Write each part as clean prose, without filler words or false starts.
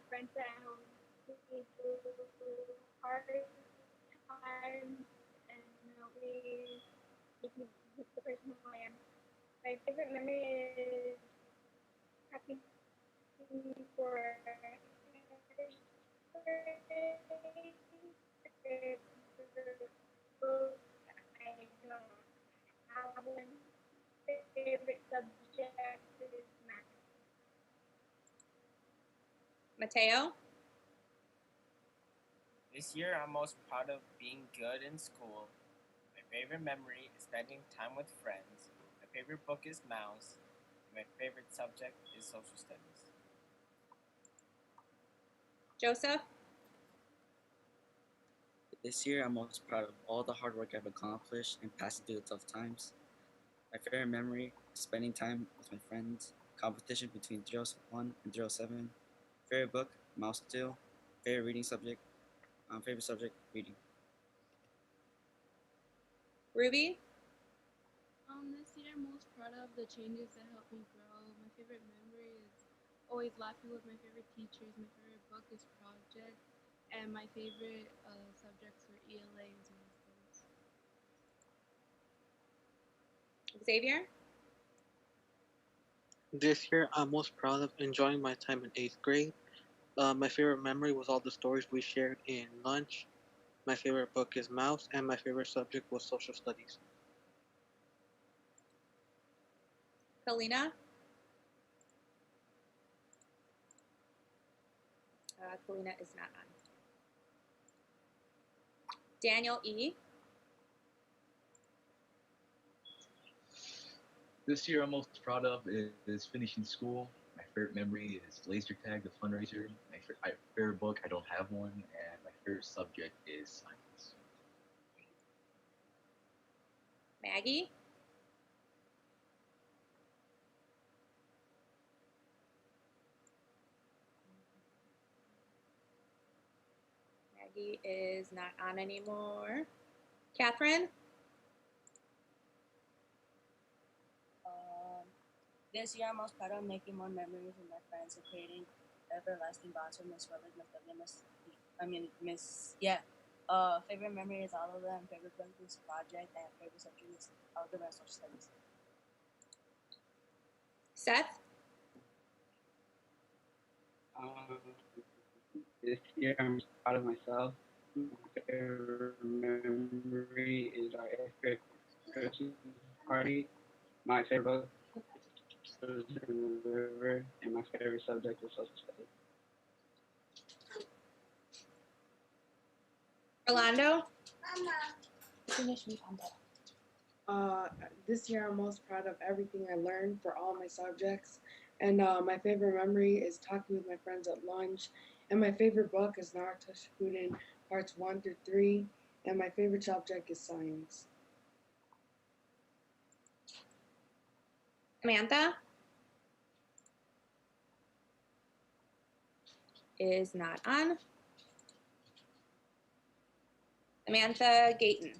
friends that help me through hard times and help me make me the person who I am. My favorite memory is prepping for hairspray, favorite book. I don't have one. Favorite subject is math. Mateo? This year, I'm most proud of being good in school. My favorite memory is spending time with friends. My favorite book is Mouse. And my favorite subject is social studies. Joseph? This year, I'm most proud of all the hard work I've accomplished and passing through the tough times. My favorite memory is spending time with my friends, competition between 301 and 307, favorite book, Mouse Still, favorite subject, reading. Ruby? This year I'm most proud of the changes that helped me grow. My favorite memory is always laughing with my favorite teachers. My favorite book is Project, and my favorite subjects were ELA and social studies. Xavier? This year, I'm most proud of enjoying my time in 8th grade. My favorite memory was all the stories we shared in lunch. My favorite book is Mouse, and my favorite subject was social studies. Kalina? Kalina is not on. Daniel E. This year, I'm most proud of is finishing school. My favorite memory is laser tag, the fundraiser. My favorite book, I don't have one, and my favorite subject is science. Maggie? Maggie is not on anymore. Catherine? This year, I'm most proud of making more memories with my friends and creating everlasting bonds with Miss Rutledge, Miss Dudley, favorite memory is all of them. Favorite book is Project, and favorite subject is Algebra and Social Studies. Seth? This year I'm proud of myself. My favorite memory is our 8th grade Christmas party. My favorite book is in the River, and my favorite subject is social studies. Orlando? Finish me on that. This year I'm most proud of everything I learned for all my subjects. And my favorite memory is talking with my friends at lunch. And my favorite book is Naruto Shippuden parts 1 through 3. And my favorite subject is science. Samantha? Is not on. Samantha Gayton?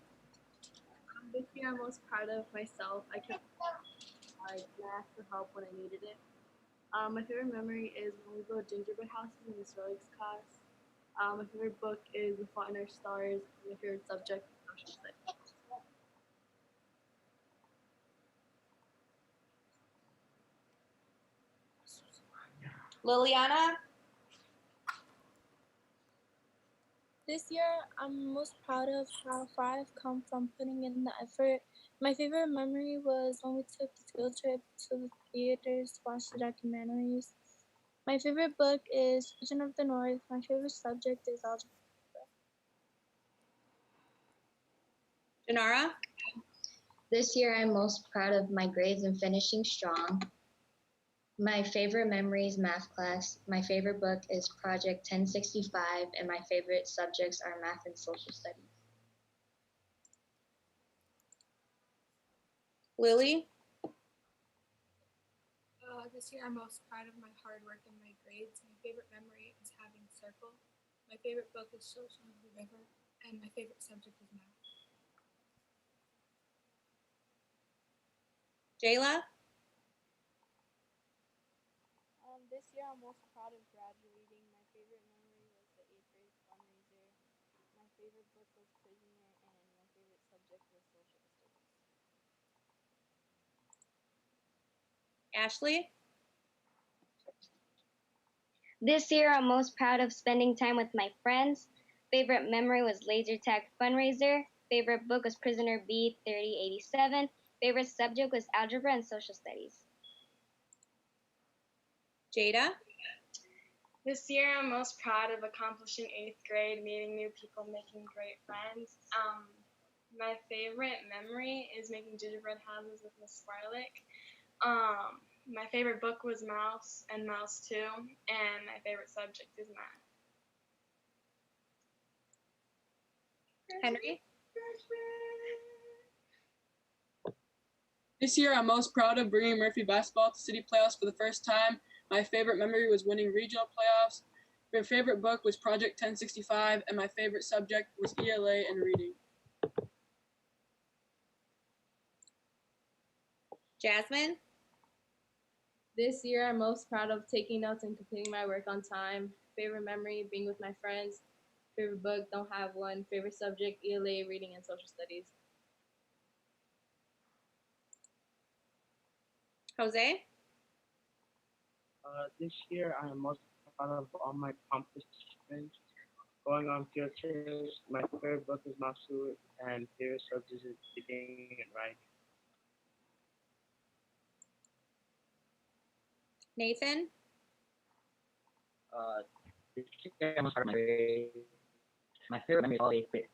This year I'm most proud of myself. I kept math for help when I needed it. My favorite memory is when we built gingerbread houses in Miss Rolig's class. My favorite book is The Fault in Our Stars. My favorite subject is social studies. Liliana? This year, I'm most proud of how far I've come from putting in the effort. My favorite memory was when we took the field trip to the theaters to watch the documentaries. My favorite book is Children of the North. My favorite subject is algebra. Janara? This year, I'm most proud of my grades and finishing strong. My favorite memory is math class. My favorite book is Project 1065, and my favorite subjects are math and social studies. Lily? This year, I'm most proud of my hard work and my grades. My favorite memory is having Circle. My favorite book is Children of the River, and my favorite subject is math. Jayla? This year I'm most proud of graduating. My favorite book was Prisoner, and my favorite subject was social studies. Ashley? This year, I'm most proud of spending time with my friends. Favorite memory was laser tag fundraiser. Favorite book was Prisoner B 3087. Favorite subject was algebra and social studies. Jada? This year, I'm most proud of accomplishing 8th grade, meeting new people, making great friends. My favorite memory is making gingerbread houses with Miss Swarlick. My favorite book was Mouse and Mouse 2, and my favorite subject is math. Henry? This year, I'm most proud of bringing Murphy basketball to city playoffs for the first time. My favorite memory was winning regional playoffs. My favorite book was Project 1065, and my favorite subject was ELA and reading. Jasmine? This year, I'm most proud of taking notes and completing my work on time. Favorite memory, being with my friends. Favorite book, don't have one. Favorite subject, ELA, reading, and social studies. Jose? This year, I am most proud of all my accomplishments. Going on field trips, my favorite book is Masu, and favorite subject is reading and writing. Nathan? This year, I'm most proud of my grade. My favorite memory is all 8th grade.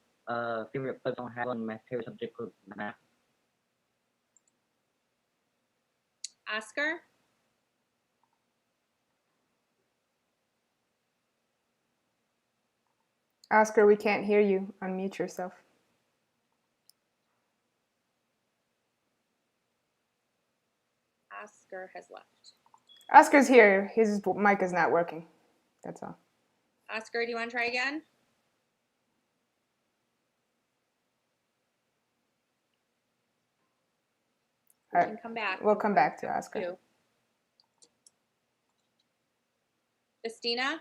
Favorite book, don't have one. My favorite subject was math. Oscar? Oscar, we can't hear you. Unmute yourself. Oscar has left. Oscar's here. His mic is not working. That's all. Oscar, do you want to try again? We can come back. We'll come back to Oscar. Christina?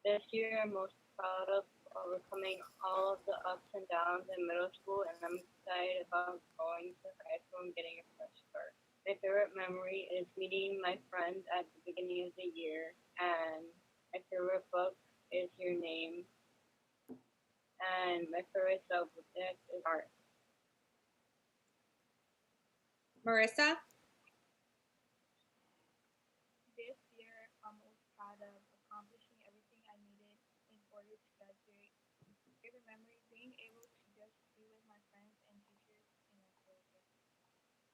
This year, I'm most proud of overcoming all of the ups and downs in middle school, and I'm excited about going to high school and getting a fresh start. My favorite memory is meeting my friends at the beginning of the year, and my favorite book is Your Name, and my favorite subject is art. Marissa? This year, I'm most proud of accomplishing everything I needed in order to graduate. Favorite memory, being able to just be with my friends and teachers in a field trip.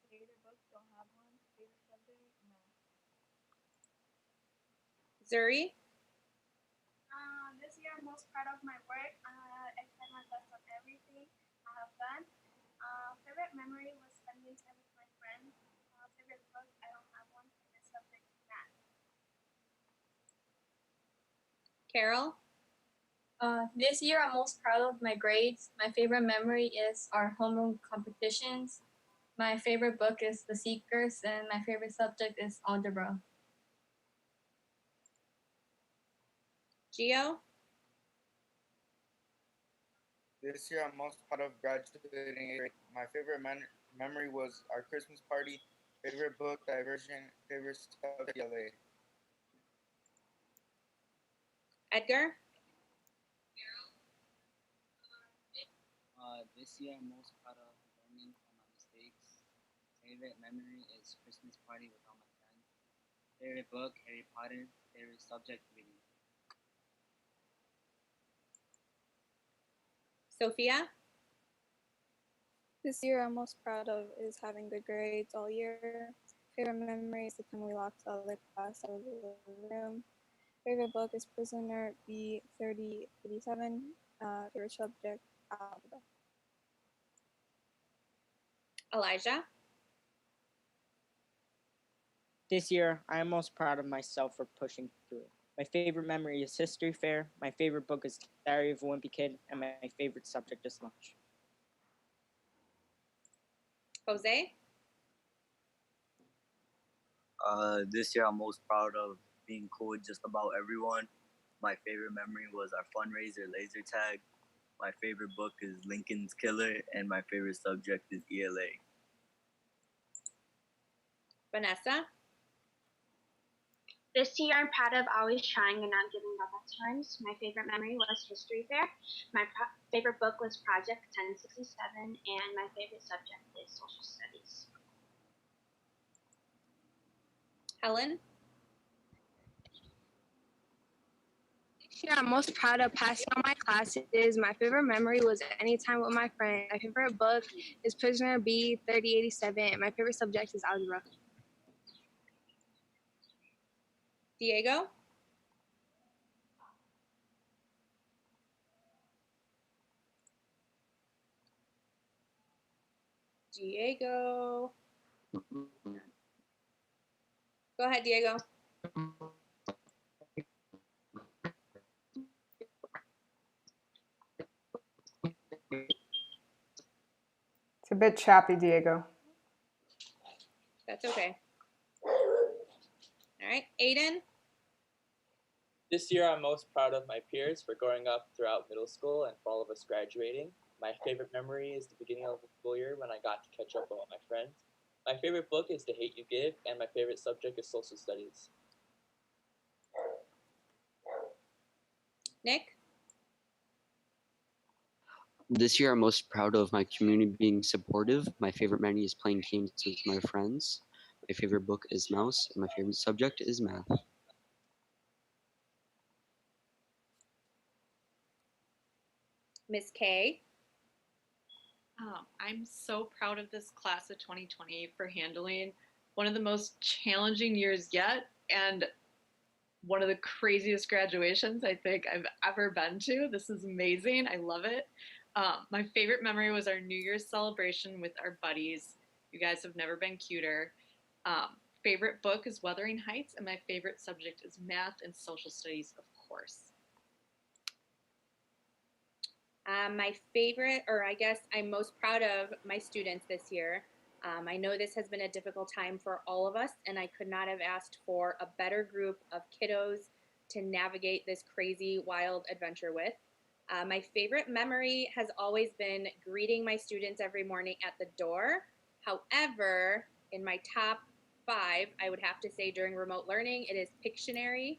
Favorite book, don't have one. Favorite subject, math. Zuri? This year, I'm most proud of my work. I tried my best on everything I have done. Favorite memory was spending time with my friends. Favorite book, I don't have one. Favorite subject, math. Carol? This year, I'm most proud of my grades. My favorite memory is our homeroom competitions. My favorite book is The Seekers, and my favorite subject is algebra. Gio? This year, I'm most proud of graduating 8th grade. My favorite memory was our Christmas party. Favorite book, Diversion. Favorite subject, LA. Edgar? This year, I'm most proud of learning from my mistakes. Favorite memory is Christmas party with all my friends. Favorite book, Harry Potter. Favorite subject, reading. Sophia? This year, I'm most proud of is having good grades all year. Favorite memory is the time we locked the other class out of the room. Favorite book is Prisoner B 3087. Favorite subject, algebra. Elijah? This year, I am most proud of myself for pushing through. My favorite memory is History Fair, my favorite book is Diary of a Wimpy Kid, and my favorite subject is lunch. Jose? This year, I'm most proud of being cool with just about everyone. My favorite memory was our fundraiser, laser tag. My favorite book is Lincoln's Killer, and my favorite subject is ELA. Vanessa? This year, I'm proud of always trying and not giving up at times. My favorite memory was History Fair. My favorite book was Project 1067, and my favorite subject is Social Studies. Helen? This year, I'm most proud of passing all my classes. My favorite memory was any time with my friend. My favorite book is Prisoner B 3087, and my favorite subject is algebra. Diego? Diego. Go ahead, Diego. It's a bit choppy, Diego. That's okay. All right, Aiden? This year, I'm most proud of my peers for growing up throughout middle school and for all of us graduating. My favorite memory is the beginning of the school year when I got to catch up with all my friends. My favorite book is The Hate You Give, and my favorite subject is social studies. Nick? This year, I'm most proud of my community being supportive. My favorite memory is playing games with my friends. My favorite book is Mouse, and my favorite subject is math. Miss K? I'm so proud of this class of 2020 for handling one of the most challenging years yet and one of the craziest graduations I think I've ever been to. This is amazing. I love it. My favorite memory was our New Year's celebration with our buddies. You guys have never been cuter. Favorite book is Wuthering Heights, and my favorite subject is math and social studies, of course. My favorite, or I guess I'm most proud of my students this year. I know this has been a difficult time for all of us, and I could not have asked for a better group of kiddos to navigate this crazy, wild adventure with. My favorite memory has always been greeting my students every morning at the door. However, in my top 5, I would have to say during remote learning, it is Pictionary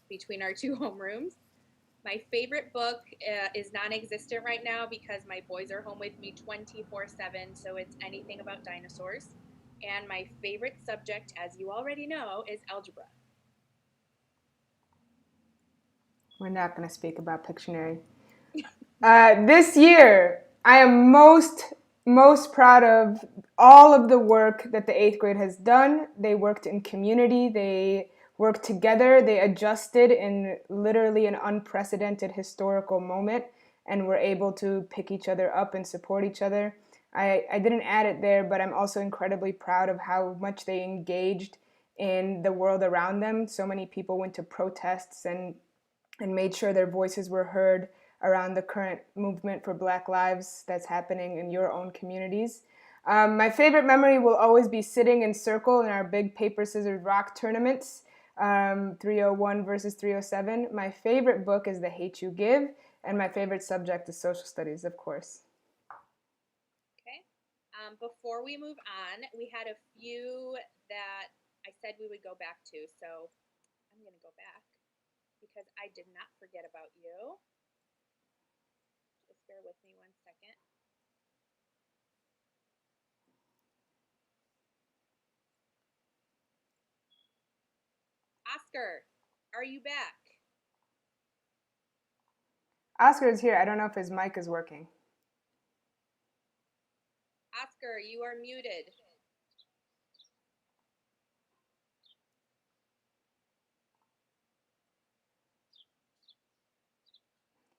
between our 2 homerooms. My favorite book is non-existent right now because my boys are home with me 24/7, so it's anything about dinosaurs. And my favorite subject, as you already know, is algebra. We're not going to speak about Pictionary. This year, I am most proud of all of the work that the 8th grade has done. They worked in community. They worked together. They adjusted in literally an unprecedented historical moment and were able to pick each other up and support each other. I didn't add it there, but I'm also incredibly proud of how much they engaged in the world around them. So many people went to protests and made sure their voices were heard around the current movement for Black lives that's happening in your own communities. My favorite memory will always be sitting in circle in our big paper, scissors, rock tournaments, 301 versus 307. My favorite book is The Hate You Give, and my favorite subject is social studies, of course. Okay. Before we move on, we had a few that I said we would go back to, so I'm going to go back because I did not forget about you. Just bear with me 1 second. Oscar, are you back? Oscar is here. I don't know if his mic is working. Oscar, you are muted.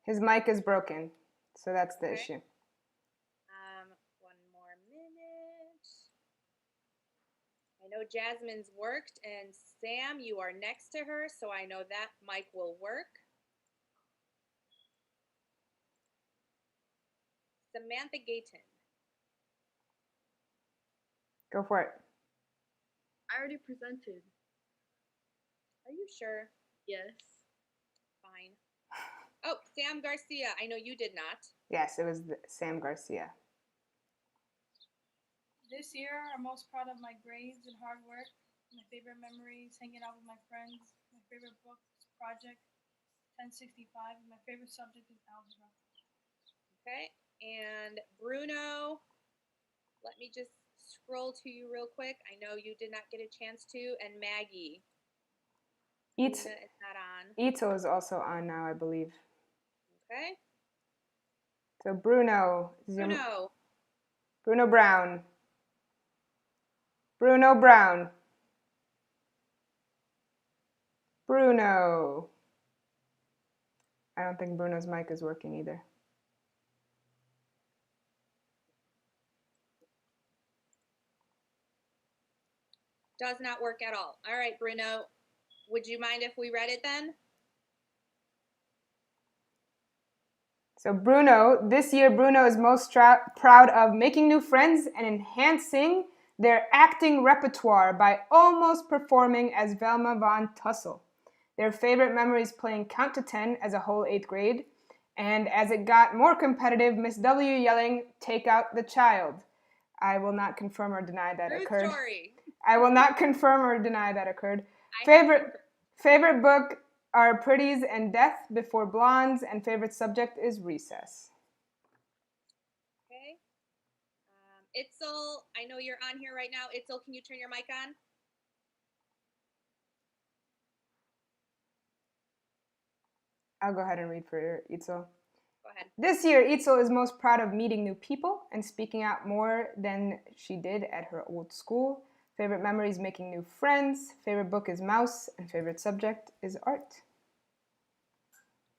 His mic is broken, so that's the issue. 1 more minute. I know Jasmine's worked, and Sam, you are next to her, so I know that mic will work. Samantha Gayton. Go for it. I already presented. Are you sure? Yes. Fine. Oh, Sam Garcia. I know you did not. Yes, it was Sam Garcia. This year, I'm most proud of my grades and hard work. My favorite memories, hanging out with my friends. My favorite book is Project 1065, and my favorite subject is algebra. Okay. And Bruno, let me just scroll to you real quick. I know you did not get a chance to. And Maggie. Ito Luna is not on. is also on now, I believe. Okay. So Bruno. Bruno Brown. Bruno Brown. Bruno. I don't think Bruno's mic is working either. Does not work at all. All right, Bruno. Would you mind if we read it then? So Bruno, this year Bruno is most proud of making new friends and enhancing their acting repertoire by almost performing as Velma von Tussle. Their favorite memory is playing Count to 10 as a whole 8th grade, and as it got more competitive, Miss W yelling, "Take out the child." I will not confirm or deny that occurred. Story. I will not confirm or deny that occurred. Favorite book are Pretties and Death Before Blondes, and favorite subject is recess. Okay. Itzel, I know you're on here right now. Itzel, can you turn your mic on? I'll go ahead and read for Itzel. Go ahead. This year, Itzel is most proud of meeting new people and speaking out more than she did at her old school. Favorite memory is making new friends. Favorite book is Mouse, and favorite subject is art.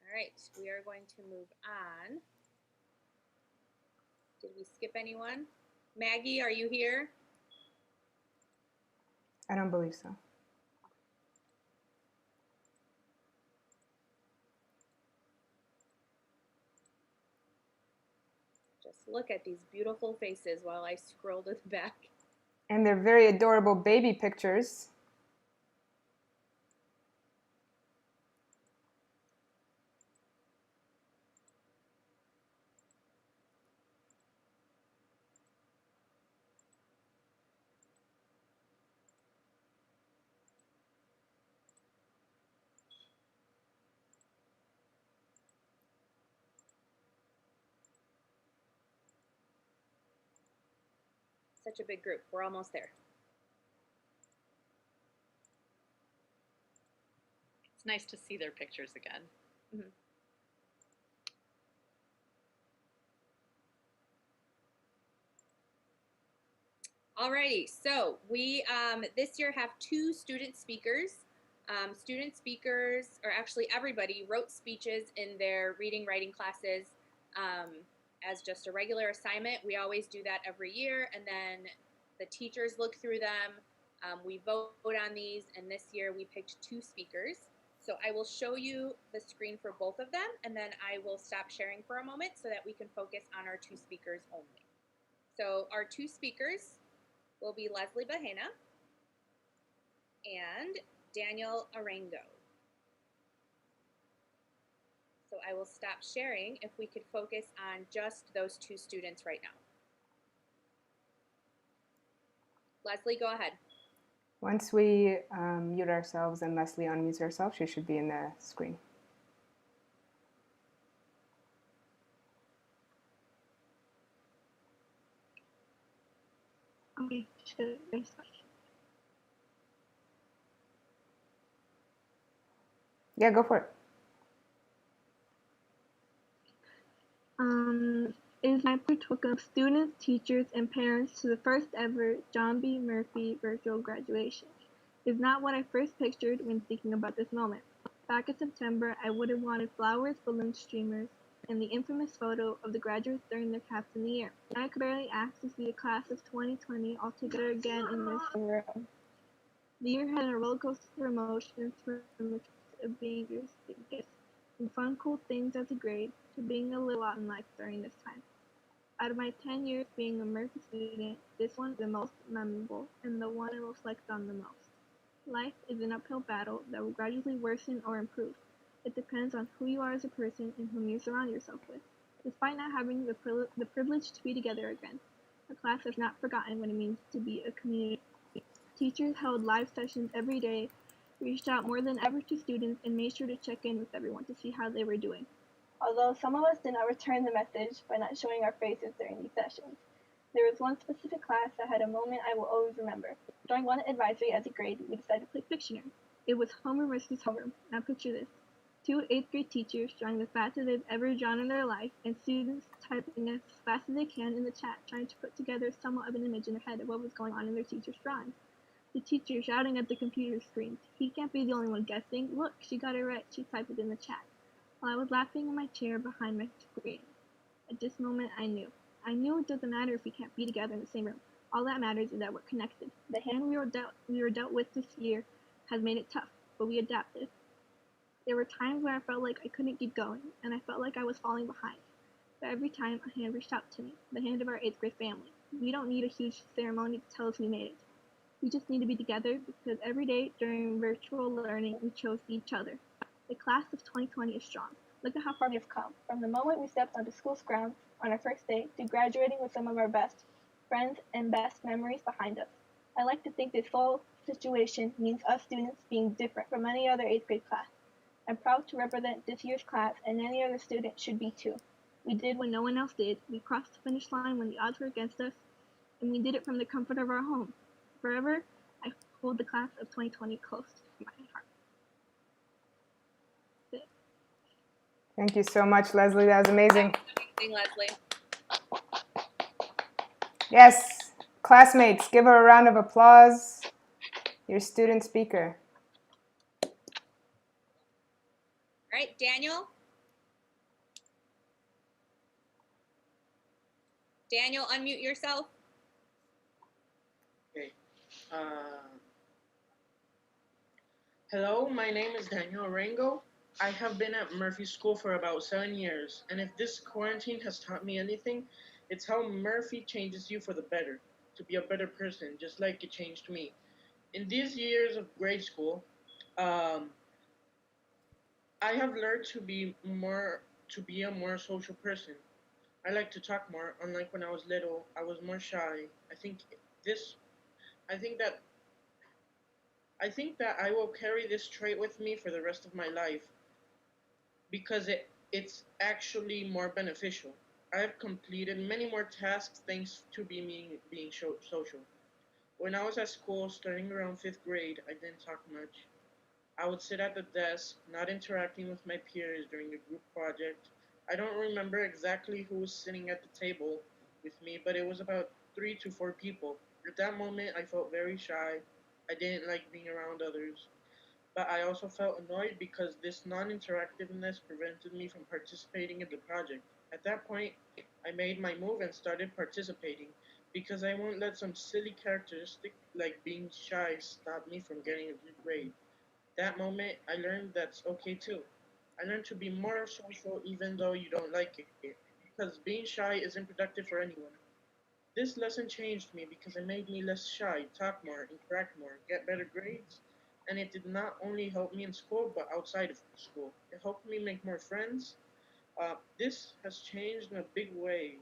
All right, we are going to move on. Did we skip anyone? Maggie, are you here? I don't believe so. Just look at these beautiful faces while I scroll to the back. And they're very adorable baby pictures. Such a big group. We're almost there. It's nice to see their pictures again. Mm-hmm. Alrighty, so we this year have 2 student speakers. Student speakers, or actually everybody, wrote speeches in their reading writing classes as just a regular assignment. We always do that every year, and then the teachers look through them. We vote on these, and this year we picked 2 speakers. So I will show you the screen for both of them, and then I will stop sharing for a moment so that we can focus on our 2 speakers only. So our 2 speakers will be Leslie Bahena and Daniel Arango. So I will stop sharing if we could focus on just those 2 students right now. Leslie, go ahead. Once we mute ourselves and Leslie unmutes herself, she should be in the screen. Okay, should I start? Yeah, go for it. It is my pleasure to welcome students, teachers, and parents to the first ever John B. Murphy virtual graduation. It is not what I first pictured when thinking about this moment. Back in September, I would have wanted flowers, balloon streamers, and the infamous photo of the graduates during their caps in the air. And I could barely ask to see the class of 2020 all together again in this room. The year had a roller coaster of emotions from being gifts, from fun, cool things as a grade to being a little out in life during this time. Out of my 10 years being a Murphy student, this one is the most memorable and the one I reflect on the most. Life is an uphill battle that will gradually worsen or improve. It depends on who you are as a person and whom you surround yourself with. Despite not having the privilege to be together again, our class has not forgotten what it means to be a community. Teachers held live sessions every day, reached out more than ever to students, and made sure to check in with everyone to see how they were doing. Although some of us did not return the message by not showing our faces during these sessions, there was one specific class that had a moment I will always remember. During one advisory as a grade, we decided to play Pictionary. It was homeroom versus homeroom. Now picture this. 2 8th grade teachers drawing the fastest they've ever drawn in their life, and students typing as fast as they can in the chat, trying to put together somewhat of an image in their head of what was going on in their teacher's drawing. The teacher shouting at the computer screamed, "He can't be the only one guessing. Look, she got it right. She typed it in the chat." While I was laughing in my chair behind my screen. At this moment, I knew. I knew it doesn't matter if we can't be together in the same room. All that matters is that we're connected. The hand we were dealt with this year has made it tough, but we adapted. There were times where I felt like I couldn't keep going, and I felt like I was falling behind. But every time, a hand reached out to me, the hand of our 8th grade family. We don't need a huge ceremony to tell us we made it. We just need to be together because every day during virtual learning, we chose each other. The class of 2020 is strong. Look at how far we've come. From the moment we stepped onto school's grounds on our first day to graduating with some of our best friends and best memories behind us. I like to think this whole situation means us students being different from any other 8th grade class. I'm proud to represent this year's class, and any other student should be too. We did what no one else did. We crossed the finish line when the odds were against us, and we did it from the comfort of our home. Forever, I hold the class of 2020 close to my heart. Thank you so much, Leslie. That was amazing. Amazing, Leslie. Yes, classmates, give her a round of applause. Your student speaker. All right, Daniel. Daniel, unmute yourself. Okay. Hello, my name is Daniel Arango. I have been at Murphy School for about 7 years, and if this quarantine has taught me anything, it's how Murphy changes you for the better, to be a better person, just like it changed me. In these years of grade school, I have learned to be a more social person. I like to talk more, unlike when I was little, I was more shy. I think that I will carry this trait with me for the rest of my life because it's actually more beneficial. I have completed many more tasks thanks to being social. When I was at school, starting around 5th grade, I didn't talk much. I would sit at the desk, not interacting with my peers during the group project. I don't remember exactly who was sitting at the table with me, but it was about 3 to 4 people. At that moment, I felt very shy. I didn't like being around others. But I also felt annoyed because this non-interactiveness prevented me from participating in the project. At that point, I made my move and started participating because I won't let some silly characteristic like being shy stop me from getting a good grade. That moment, I learned that's okay too. I learned to be more social even though you don't like it, because being shy isn't productive for anyone. This lesson changed me because it made me less shy, talk more, interact more, get better grades, and it did not only help me in school but outside of school. It helped me make more friends. This has changed in a big way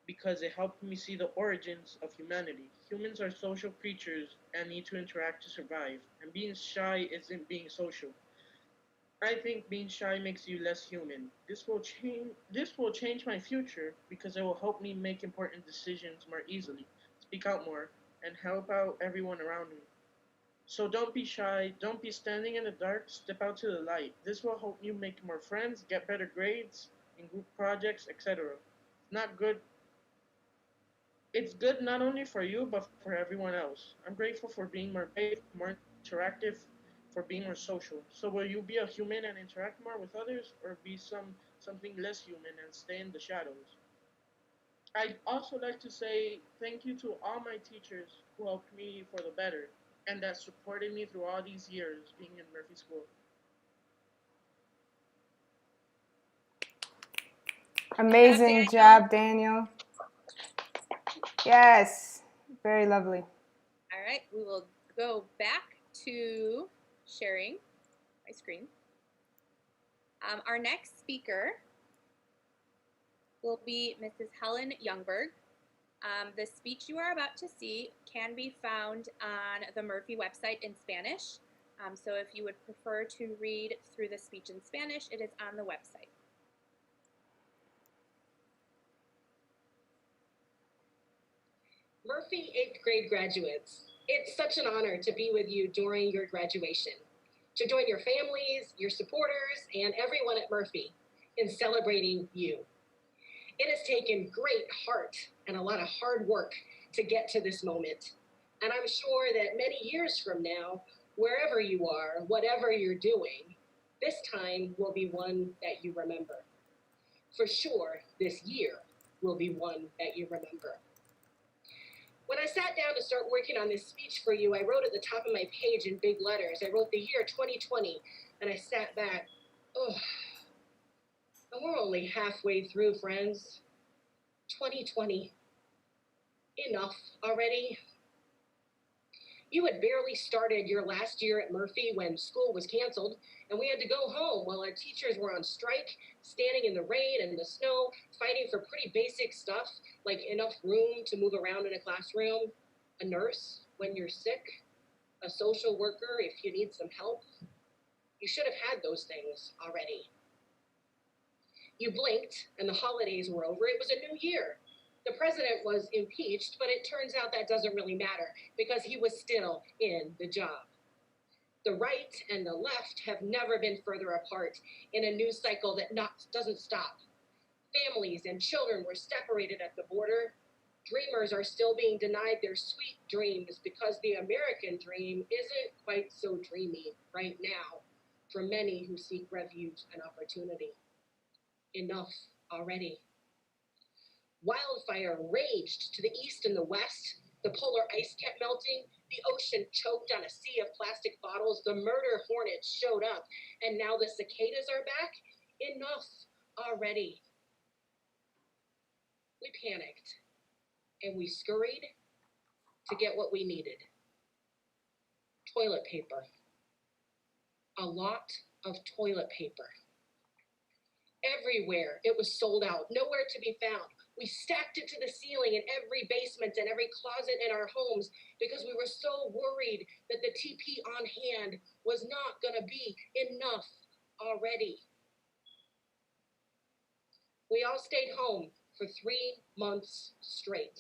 because it helped me see the origins of humanity. Humans are social creatures and need to interact to survive, and being shy isn't being social. I think being shy makes you less human. This will change my future because it will help me make important decisions more easily, speak out more, and help out everyone around me. So don't be shy, don't be standing in the dark, step out to the light. This will help you make more friends, get better grades in group projects, etc. Not good It's good not only for you but for everyone else. I'm grateful for being more brave, more interactive, for being more social. So will you be a human and interact more with others, or be something less human and stay in the shadows? I'd also like to say thank you to all my teachers who helped me for the better and that supported me through all these years being in Murphy School. Amazing job, Daniel. Yes, very lovely. All right, we will go back to sharing my screen. Our next speaker will be Mrs. Helen Youngberg. The speech you are about to see can be found on the Murphy website in Spanish. So if you would prefer to read through the speech in Spanish, it is on the website. Murphy 8th grade graduates, it's such an honor to be with you during your graduation, to join your families, your supporters, and everyone at Murphy in celebrating you. It has taken great heart and a lot of hard work to get to this moment, and I'm sure that many years from now, wherever you are, whatever you're doing, this time will be one that you remember. For sure, this year will be one that you remember. When I sat down to start working on this speech for you, I wrote at the top of my page in big letters, I wrote the year 2020, and I sat back, oh, and we're only halfway through, friends. 2020. Enough already. You had barely started your last year at Murphy when school was canceled, and we had to go home while our teachers were on strike, standing in the rain and the snow, fighting for pretty basic stuff, like enough room to move around in a classroom, a nurse when you're sick, a social worker if you need some help. You should have had those things already. You blinked, and the holidays were over. It was a new year. The president was impeached, but it turns out that doesn't really matter because he was still in the job. The right and the left have never been further apart in a news cycle that doesn't stop. Families and children were separated at the border. Dreamers are still being denied their sweet dreams because the American dream isn't quite so dreamy right now for many who seek refuge and opportunity. Enough already. Wildfire raged to the east and the west. The polar ice kept melting. The ocean choked on a sea of plastic bottles. The murder hornets showed up. And now the cicadas are back. Enough already. We panicked. And we scurried to get what we needed. Toilet paper. A lot of toilet paper. Everywhere it was sold out. Nowhere to be found. We stacked it to the ceiling in every basement and every closet in our homes because we were so worried that the TP on hand was not going to be enough already. We all stayed home for 3 months straight.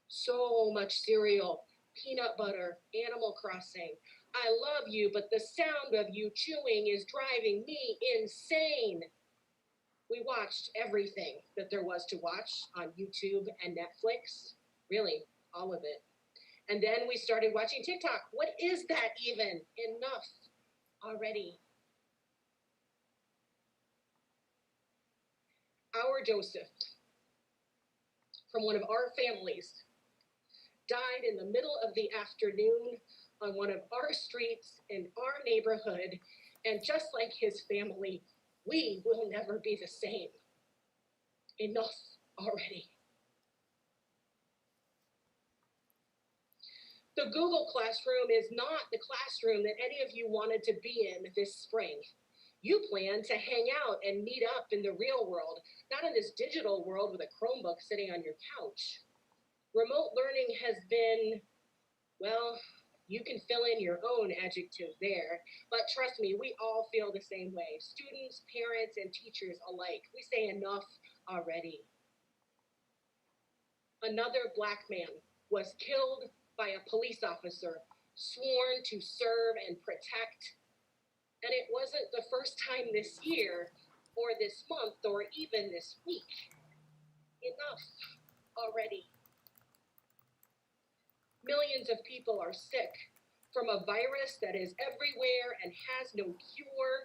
So much cereal, peanut butter, Animal Crossing. I love you, but the sound of you chewing is driving me insane. We watched everything that there was to watch on YouTube and Netflix. Really, all of it. And then we started watching TikTok. What is that even? Enough already. Our Joseph, from one of our families, died in the middle of the afternoon on one of our streets in our neighborhood. And just like his family, we will never be the same. Enough already. The Google Classroom is not the classroom that any of you wanted to be in this spring. You plan to hang out and meet up in the real world, not in this digital world with a Chromebook sitting on your couch. Remote learning has been, well, you can fill in your own adjective there, but trust me, we all feel the same way. Students, parents, and teachers alike. We say enough already. Another Black man was killed by a police officer sworn to serve and protect. And it wasn't the first time this year, or this month, or even this week. Enough already. Millions of people are sick from a virus that is everywhere and has no cure.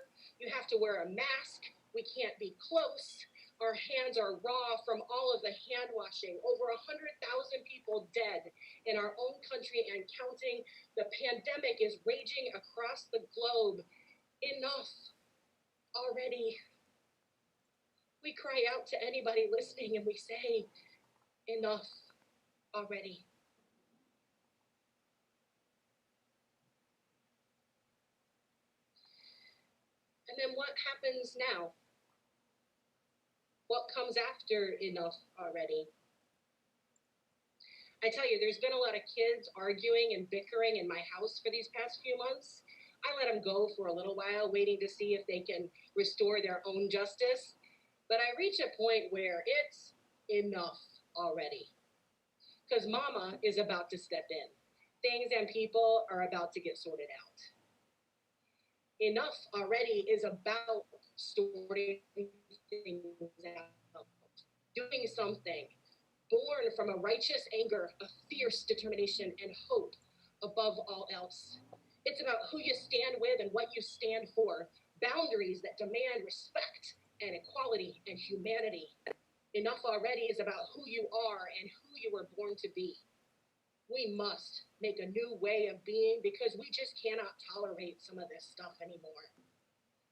You have to wear a mask. We can't be close. Our hands are raw from all of the hand washing. Over 100,000 people dead in our own country and counting. The pandemic is raging across the globe. Enough already. We cry out to anybody listening and we say, enough already. And then what happens now? What comes after enough already? I tell you, there's been a lot of kids arguing and bickering in my house for these past few months. I let them go for a little while, waiting to see if they can restore their own justice. But I reach a point where it's enough already. Because Mama is about to step in. Things and people are about to get sorted out. Enough already is about sorting things out, doing something, born from a righteous anger, a fierce determination, and hope above all else. It's about who you stand with and what you stand for, boundaries that demand respect and equality and humanity. Enough already is about who you are and who you were born to be. We must make a new way of being because we just cannot tolerate some of this stuff anymore.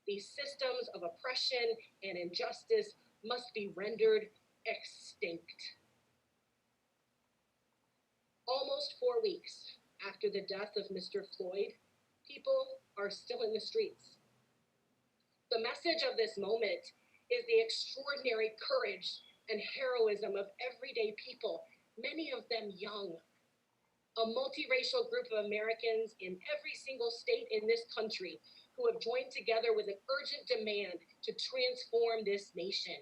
These systems of oppression and injustice must be rendered extinct. Almost 4 weeks after the death of Mr. Floyd, people are still in the streets. The message of this moment is the extraordinary courage and heroism of everyday people, many of them young. A multiracial group of Americans in every single state in this country who have joined together with an urgent demand to transform this nation.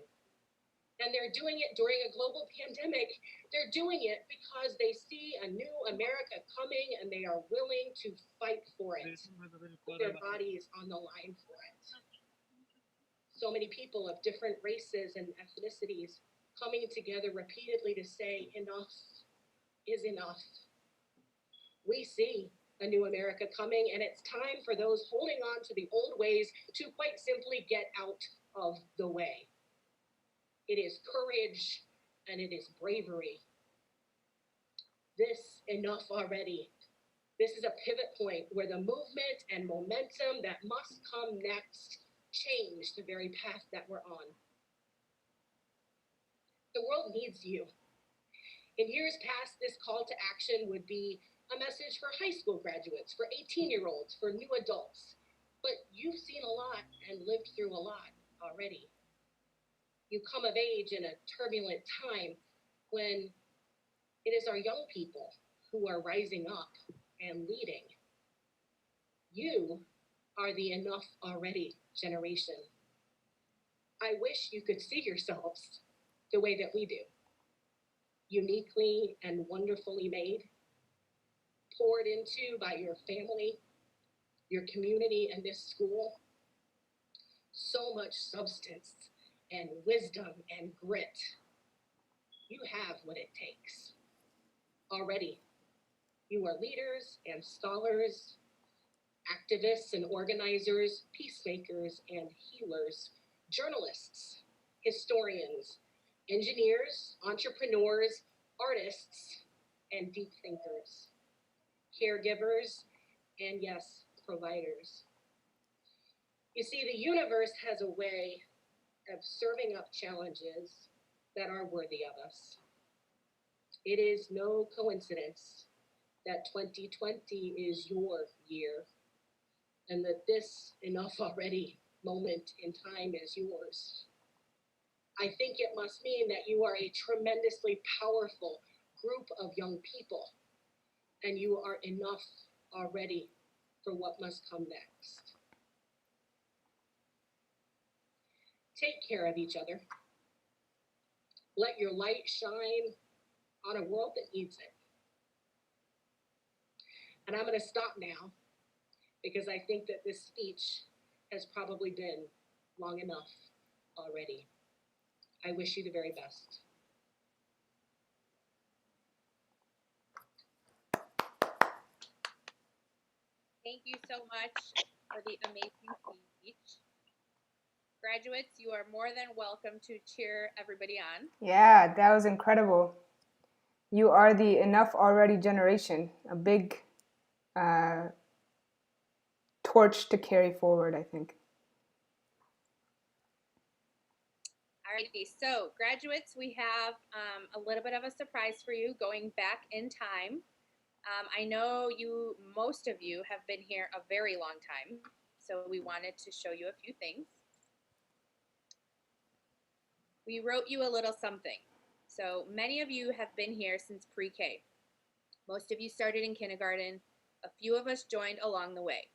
And they're doing it during a global pandemic. They're doing it because they see a new America coming and they are willing to fight for it, put their bodies on the line for it. So many people of different races and ethnicities coming together repeatedly to say enough is enough. We see a new America coming, and it's time for those holding on to the old ways to quite simply get out of the way. It is courage and it is bravery. This enough already. This is a pivot point where the movement and momentum that must come next change the very path that we're on. The world needs you. In years past, this call to action would be a message for high school graduates, for 18-year-olds, for new adults. But you've seen a lot and lived through a lot already. You come of age in a turbulent time when it is our young people who are rising up and leading. You are the enough already generation. I wish you could see yourselves the way that we do. Uniquely and wonderfully made, poured into by your family, your community, and this school. So much substance and wisdom and grit. You have what it takes. Already, you are leaders and scholars, activists and organizers, peacemakers and healers, journalists, historians, engineers, entrepreneurs, artists, and deep thinkers, caregivers, and yes, providers. You see, the universe has a way of serving up challenges that are worthy of us. It is no coincidence that 2020 is your year and that this enough already moment in time is yours. I think it must mean that you are a tremendously powerful group of young people and you are enough already for what must come next. Take care of each other. Let your light shine on a world that needs it. And I'm going to stop now because I think that this speech has probably been long enough already. I wish you the very best. Thank you so much for the amazing speech. Graduates, you are more than welcome to cheer everybody on. Yeah, that was incredible. You are the enough already generation, a big torch to carry forward, I think. Alrighty, so graduates, we have a little bit of a surprise for you going back in time. I know most of you have been here a very long time, so we wanted to show you a few things. We wrote you a little something. So many of you have been here since pre-K. Most of you started in kindergarten. A few of us joined along the way.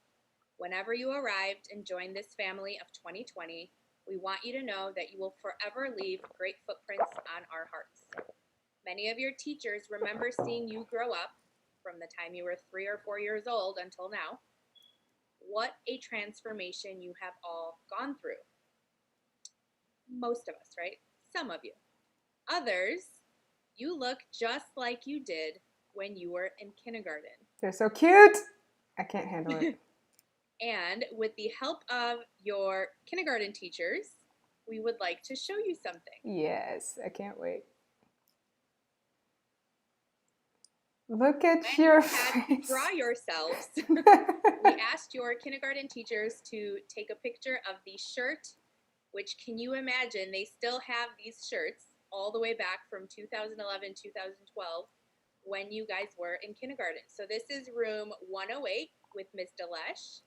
Whenever you arrived and joined this family of 2020, we want you to know that you will forever leave great footprints on our hearts. Many of your teachers remember seeing you grow up from the time you were 3 or 4 years old until now. What a transformation you have all gone through. Most of us, right? Some of you. Others, you look just like you did when you were in kindergarten. They're so cute. I can't handle it. And with the help of your kindergarten teachers, we would like to show you something. Yes, I can't wait. Look at your face. Draw yourselves. We asked your kindergarten teachers to take a picture of the shirt, which, can you imagine, they still have these shirts all the way back from 2011, 2012, when you guys were in kindergarten. So this is room 108 with Ms. Delesh.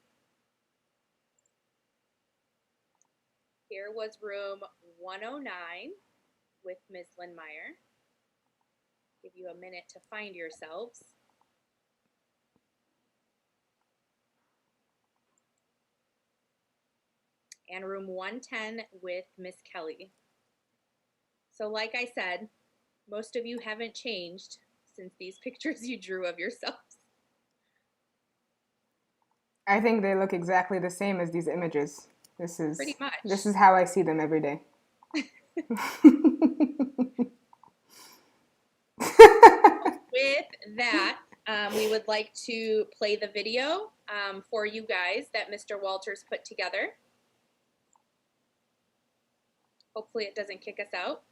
Here was room 109 with Ms. Lindmeyer. Give you a minute to find yourselves. And room 110 with Miss Kelly. So like I said, most of you haven't changed since these pictures you drew of yourselves. I think they look exactly the same as these images. Pretty much. This is how I see them every day. With that, we would like to play the video for you guys that Mr. Walters put together. Hopefully it doesn't kick us out.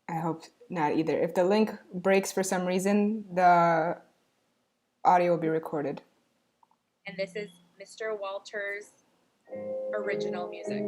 I hope not either. If the link breaks for some reason, the audio will be recorded. And this is Mr. Walters' original music.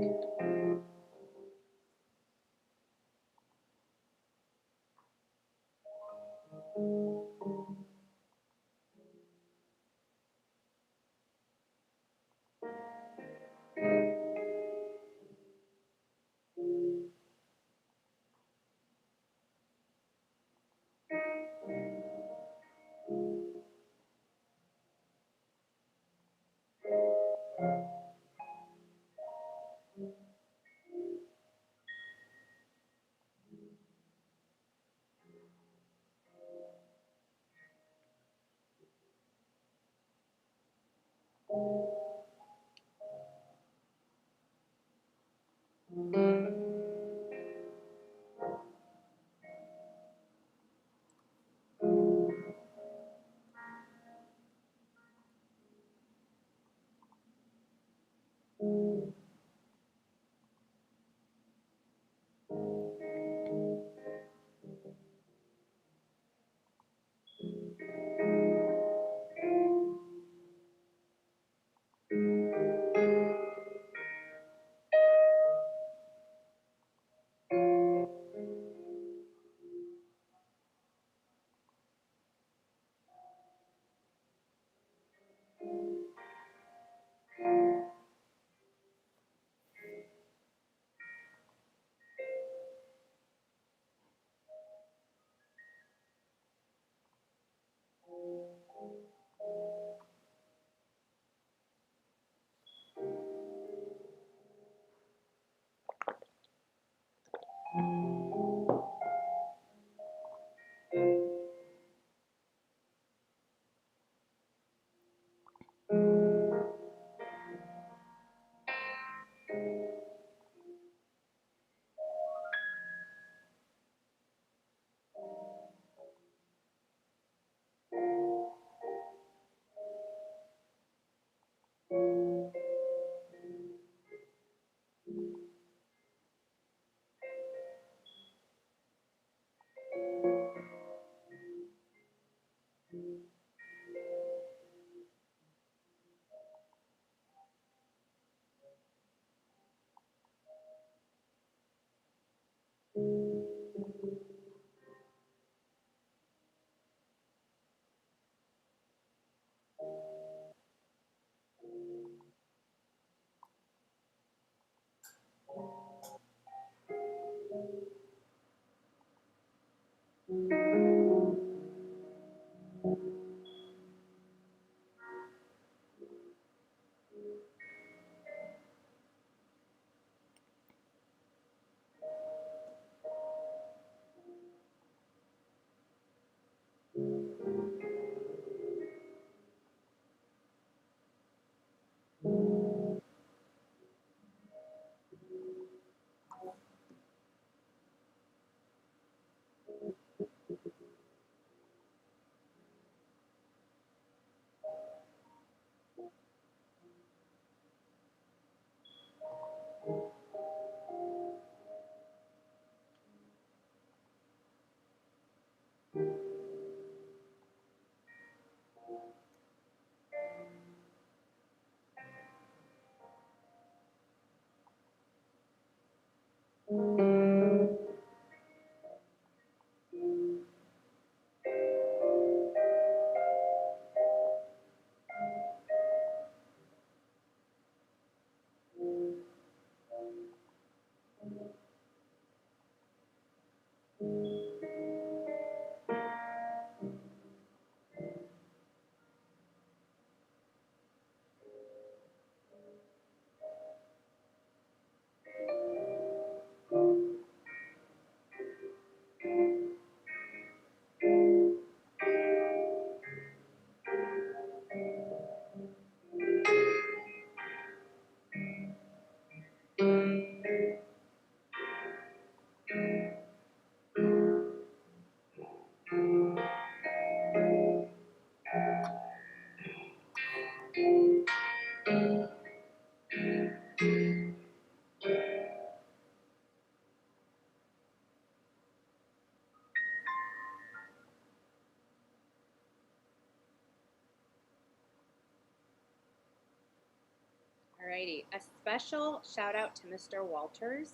Alrighty, a special shout out to Mr. Walters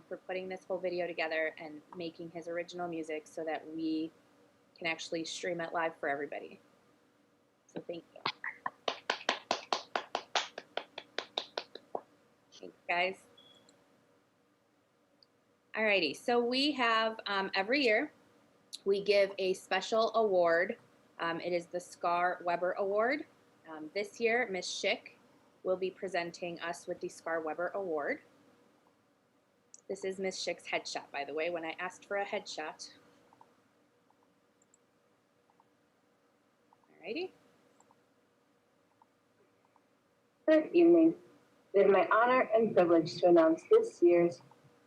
for putting this whole video together and making his original music so that we can actually stream it live for everybody. So thank you. Thanks, guys. Alrighty, so we have every year we give a special award. It is the Scar Weber Award. This year, Ms. Schick will be presenting us with the Scar Weber Award. This is Ms. Schick's headshot, by the way, when I asked for a headshot. Alrighty. Good evening. It is my honor and privilege to announce this year's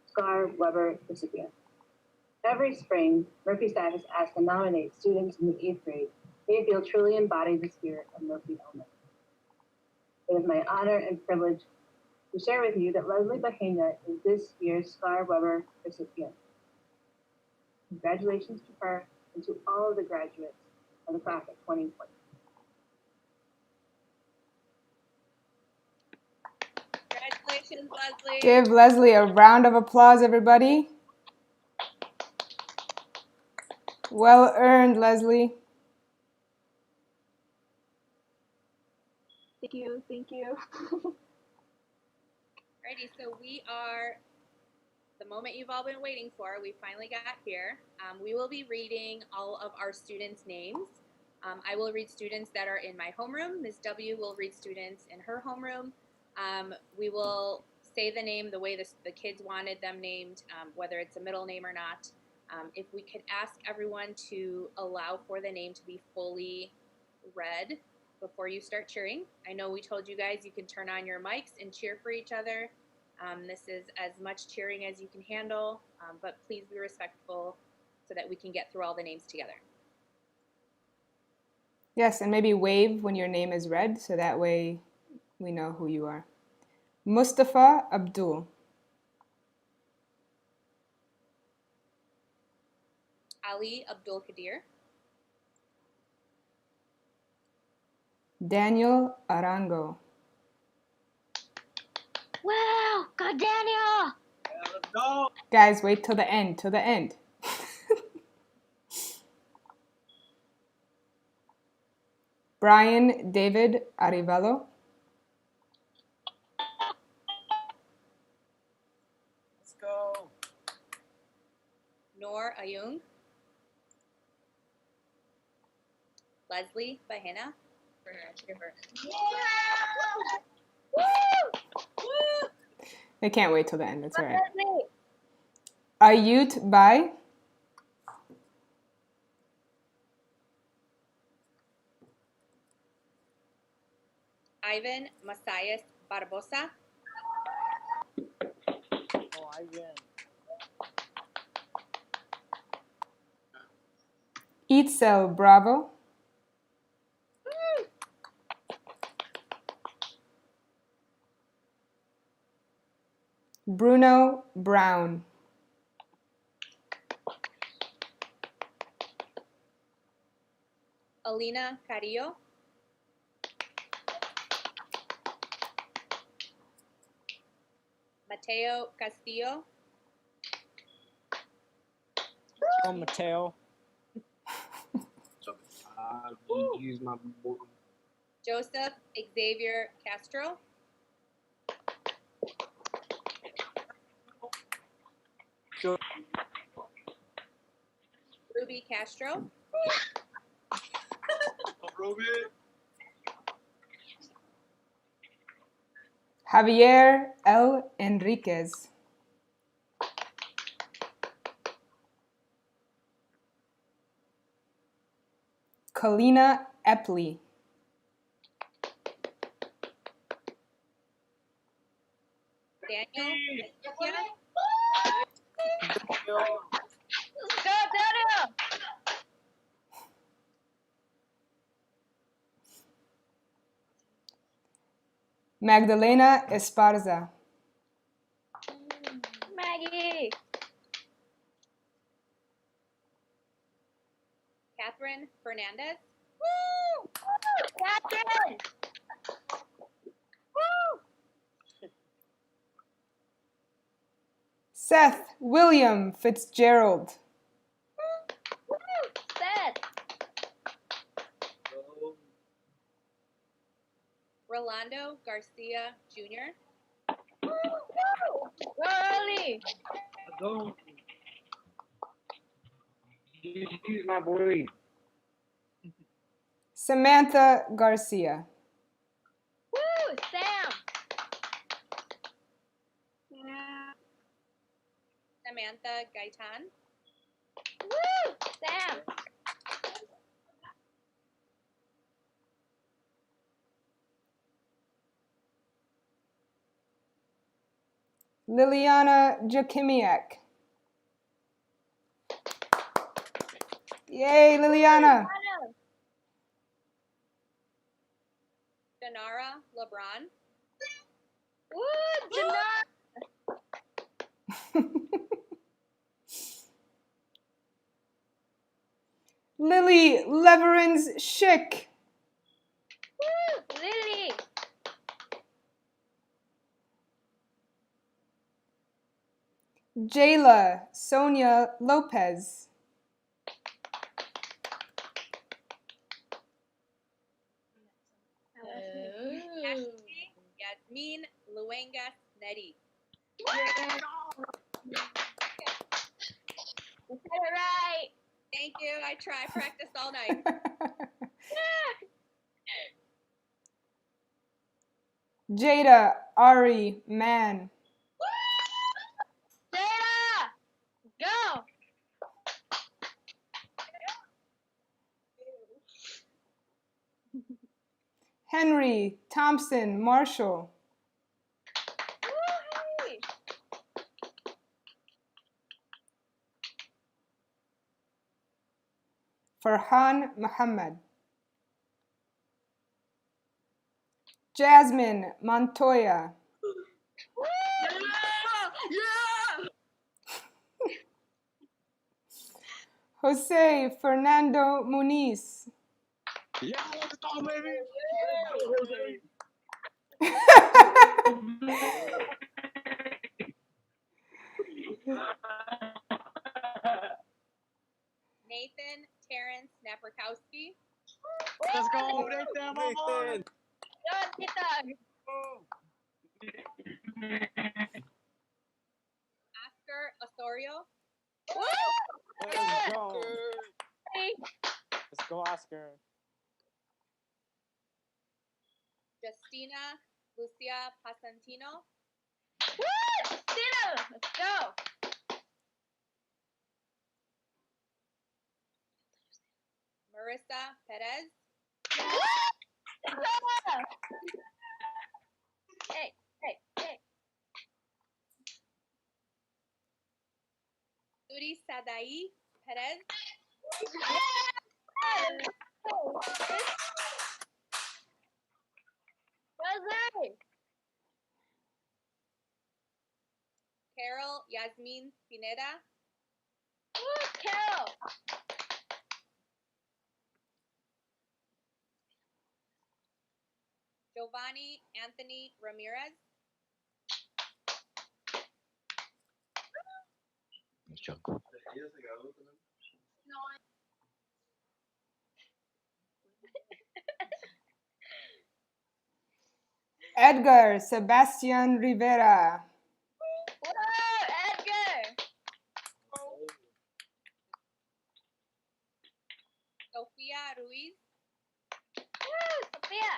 Scar Weber recipient. Every spring, Murphy staff is asked to nominate students in the 8th grade they feel truly embody the spirit of Murphy Elementary. It is my honor and privilege to share with you that Leslie Bahena is this year's Scar Weber recipient. Congratulations to her and to all of the graduates of the class of 2020. Congratulations, Leslie. Give Leslie a round of applause, everybody. Well earned, Leslie. Thank you, thank you. Alrighty, so we are, the moment you've all been waiting for, we finally got here. We will be reading all of our students' names. I will read students that are in my homeroom. Ms. W will read students in her homeroom. We will say the name the way the kids wanted them named, whether it's a middle name or not. If we could ask everyone to allow for the name to be fully read before you start cheering. I know we told you guys you can turn on your mics and cheer for each other. This is as much cheering as you can handle, but please be respectful so that we can get through all the names together. Yes, and maybe wave when your name is read so that way we know who you are. Mustafa Abdul. Ali Abdul Kadir. Daniel Arango. Wow, go Daniel! Let's go! Guys, wait till the end, till the end. Brian David Arivalo. Let's go! Noor Ayung. Leslie Bahena. They can't wait till the end, that's all right. Ayut Bai. Ivan Masias Barbosa. Oh, Ivan. Itzel Bravo. Bruno Brown. Alina Carrillo. Mateo Castillo. Mateo. Use my board. Joseph Xavier Castro. Ruby Castro. Ruby. Javier L. Enriquez. Kalina Epley. Daniel. Let's go, Daniel! Magdalena Esparza. Maggie! Catherine Fernandez. Woo! Catherine! Woo! Seth William Fitzgerald. Woo! Seth! Rolando Garcia Jr. Woo! Woo! Early! Go. Use my boy. Samantha Garcia. Woo! Sam! Samantha Gaitan. Woo! Sam! Liliana Jakimiak. Yay, Liliana. Janara LeBron. Woo! Janara! Lily Leverins Schick. Woo! Lily! Jayla Sonia Lopez. Ashley Yasmin Luengas Neri. You said it right! Thank you. I practiced all night. Jada Ari Mann. Jada! Go! Henry Thompson Marshall. Woo, Henry! Farhan Muhammad. Jasmine Montoya. Yeah! Jose Fernando Muniz. Yeah, let's go, baby. Nathan Terrence Napierkowski. Let's go, Nathan. Go, Nathan! Oscar Osorio. Let's go. Let's go, Oscar. Justina Lucia Pasantino. Woo! Justina! Let's go! Marissa Perez. Hey, hey, hey. Suri Sadai Perez. Carol Yasmin Pineda. Woo, Carol! Giovanni Anthony Ramirez. Edgar Sebastian Rivera. Whoa, Edgar! Sofia Ruiz. Woo, Sophia!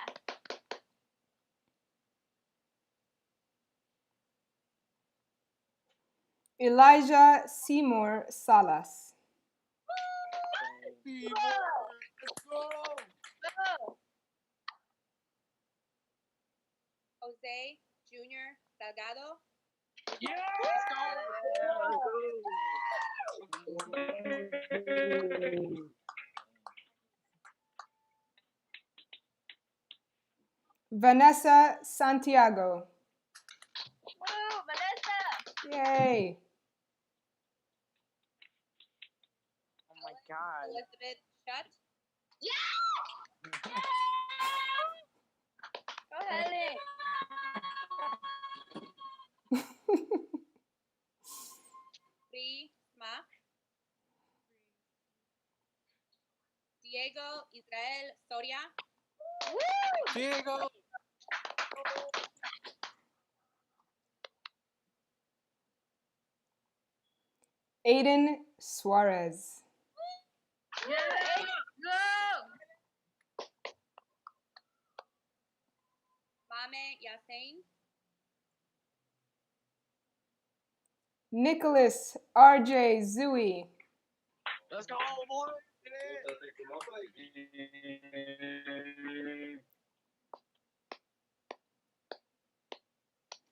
Elijah Seymour Salas. Jose Junior Salgado. Vanessa Santiago. Woo, Vanessa! Yay. Oh my god. Elizabeth Shutt. Yeah! Go ahead. Bree Smack. Diego Israel Soria. Woo! Diego. Aiden Suarez. Yeah. Go! Mame Yassine. Nicholas RJ Zui. Let's go, boy.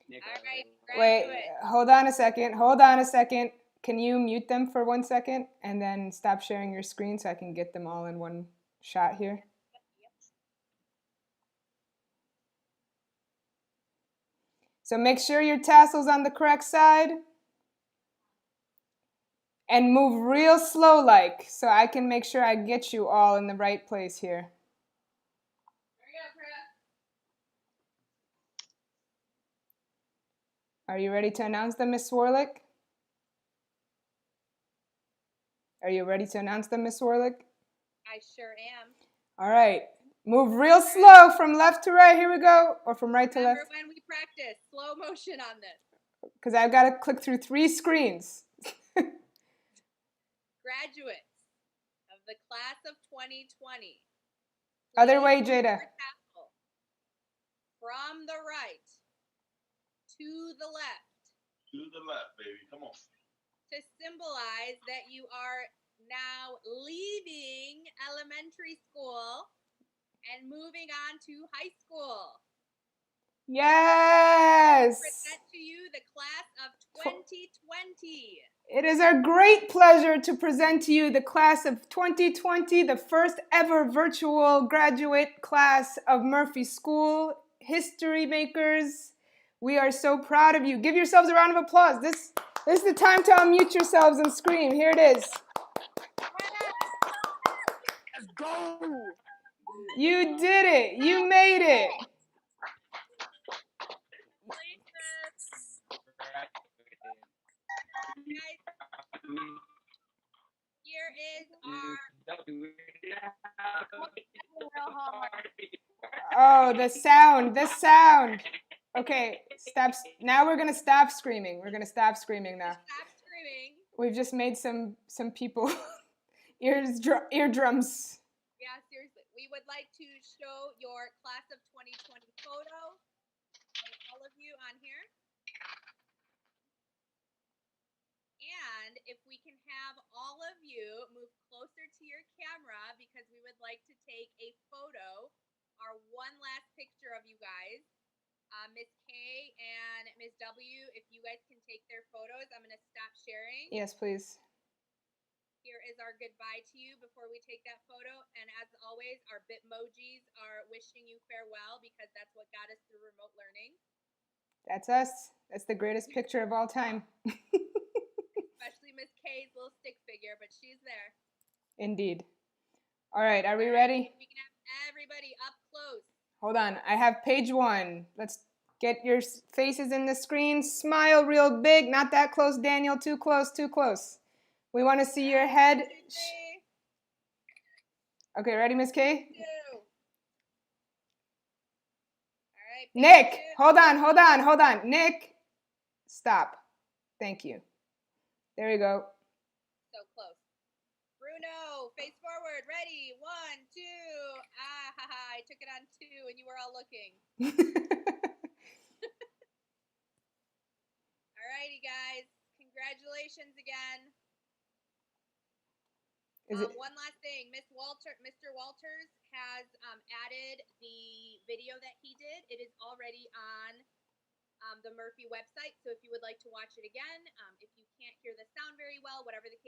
All right, Wait, graduate. hold on a second. Hold on a second. Can you mute them for 1 second and then stop sharing your screen so I can get them all in one shot here? So make sure your tassel's on the correct side. And move real slow like, so I can make sure I get you all in the right place here. Are you ready to announce them, Miss Swarlick? Are you ready to announce them, Miss Swarlick? I sure am. All right. Move real slow from left to right. Here we go. Or from right to Remember left. when we practice slow motion on this. Because I've got to click through 3 screens. Graduates of the class of 2020. Other way, please move Jada. your tassel from the right to the left To the left, baby. Come on. to symbolize that you are now leaving elementary school and moving on to high school. Yes. Present to you the class of 2020. It is our great pleasure to present to you the class of 2020, the first ever virtual graduate class of Murphy School. History makers, we are so proud of you. Give yourselves a round of applause. This is the time to unmute yourselves and scream. Here it is. Let's go. You did it. You made it. Here is Oh, the sound. Okay, stop. Now we're going to stop screaming. We're going to stop screaming now. Stop screaming. We've just made some people eardrums. Yeah, seriously. We would like to show your class of 2020 photo. All of you on here. And if we can have all of you move closer to your camera because we would like to take a photo, our one last picture of you guys. Miss K and Miss W, if you guys can take their photos, I'm going to stop sharing. Yes, please. Here is our goodbye to you before we take that photo. And as always, our Bitmojis are wishing you farewell because that's what got us through remote learning. That's us. That's the greatest picture of all time. Especially Miss K's little stick figure, but she's there. Indeed. All right, are we ready? We can have everybody up close. Hold on. I have page 1. Let's get your faces in the screen. Smile real big. Not that close, Daniel. Too close, too close. We want to see your head. Okay, ready, Miss K? Thank you. All right. Nick, Pikachu. hold on. Nick, stop. Thank you. There you go. So close. Bruno, face forward. Ready? 1, 2. Ah, ha, ha. I took it on 2, and you were all looking. All righty, guys. Congratulations again. One last thing, Mr. Walters has added the video that he did. It is already on the Murphy website. So if you would like to watch it again, if you can't hear the sound very well, whatever the case.